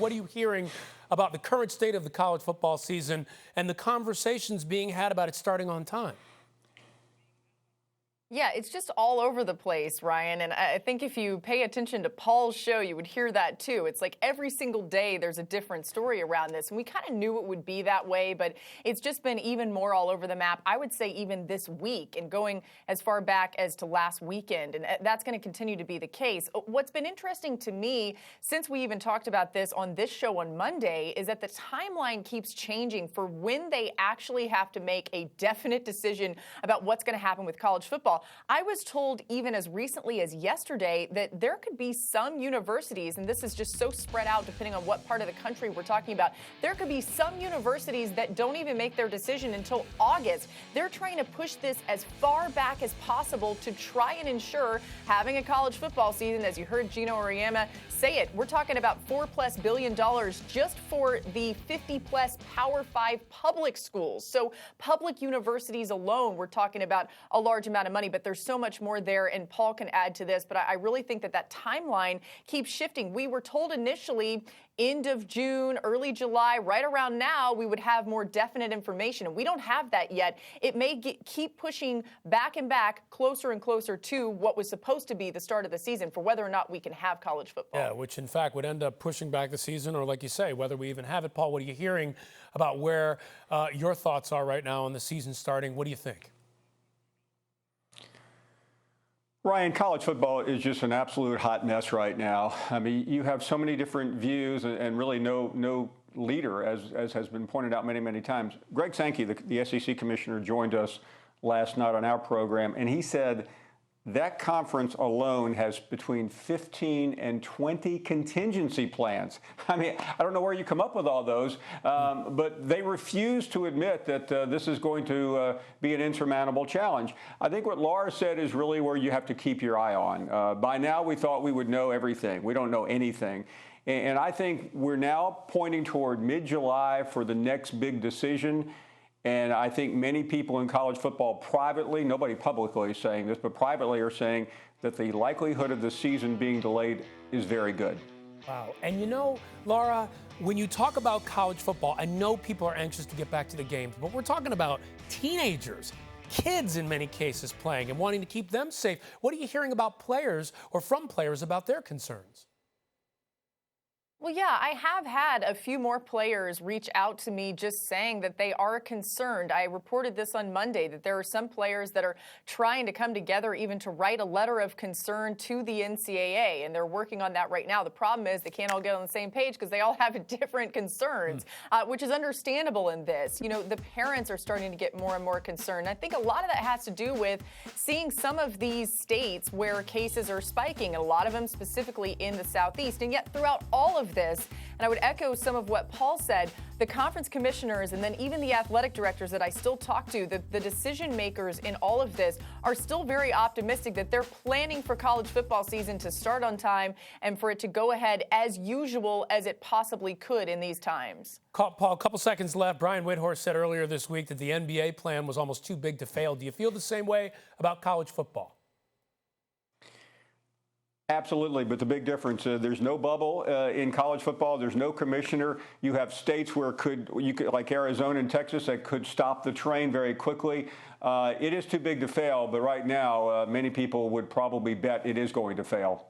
What are you hearing about the current state of the college football season and the conversations being had about it starting on time? Yeah, it's just all over the place, Ryan. And I think if you pay attention to Paul's show, you would hear that too. It's like every single day there's a different story around this. And we kind of knew it would be that way, but it's just been even more all over the map. I would say even this week and going as far back as to last weekend. And that's going to continue to be the case. What's been interesting to me since we even talked about this on this show on Monday is that the timeline keeps changing for when they actually have to make a definite decision about what's going to happen with college football. I was told even as recently as yesterday that there could be some universities, and this is just so spread out depending on what part of the country we're talking about, there could be some universities that don't even make their decision until August. They're trying to push this as far back as possible to try and ensure having a college football season. As you heard Gino Auriemma say it, we're talking about $4+ billion just for the 50+ Power 5 public schools. So public universities alone, we're talking about a large amount of money. But there's so much more there, and Paul can add to this. But I really think that timeline keeps shifting. We were told initially end of June, early July, right around now, we would have more definite information. And we don't have that yet. It may keep pushing back and back, closer and closer to what was supposed to be the start of the season for whether or not we can have college football. Yeah, which in fact would end up pushing back the season, or like you say, whether we even have it. Paul, what are you hearing about where your thoughts are right now on the season starting? What do you think? Ryan, college football is just an absolute hot mess right now. I mean, you have so many different views and really no leader, as has been pointed out many, many times. Greg Sankey, the SEC commissioner, joined us last night on our program, and he said that conference alone has between 15 and 20 contingency plans. I mean, I don't know where you come up with all those, but they refuse to admit that this is going to be an insurmountable challenge. I think what Laura said is really where you have to keep your eye on. By now, we thought we would know everything. We don't know anything. And I think we're now pointing toward mid-July for the next big decision. And I think many people in college football privately, nobody publicly is saying this, but privately are saying that the likelihood of the season being delayed is very good. Wow. And you know, Laura, when you talk about college football, I know people are anxious to get back to the games, but we're talking about teenagers, kids in many cases playing and wanting to keep them safe. What are you hearing about players or from players about their concerns? Well, yeah, I have had a few more players reach out to me just saying that they are concerned. I reported this on Monday, that there are some players that are trying to come together even to write a letter of concern to the NCAA, and they're working on that right now. The problem is they can't all get on the same page because they all have different concerns, which is understandable in this. You know, the parents are starting to get more and more concerned. I think a lot of that has to do with seeing some of these states where cases are spiking, and a lot of them specifically in the Southeast, and yet throughout all of this, and I would echo some of what Paul said, the conference commissioners and then even the athletic directors that I still talk to, the decision makers in all of this are still very optimistic that they're planning for college football season to start on time and for it to go ahead as usual as it possibly could in these times. Paul, a couple seconds left. Brian Whithorse said earlier this week that the NBA plan was almost too big to fail. Do you feel the same way about college football? Absolutely, but the big difference, there's no bubble in college football. There's no commissioner. You have states where you could, like Arizona and Texas, that could stop the train very quickly. It is too big to fail, but right now, many people would probably bet it is going to fail.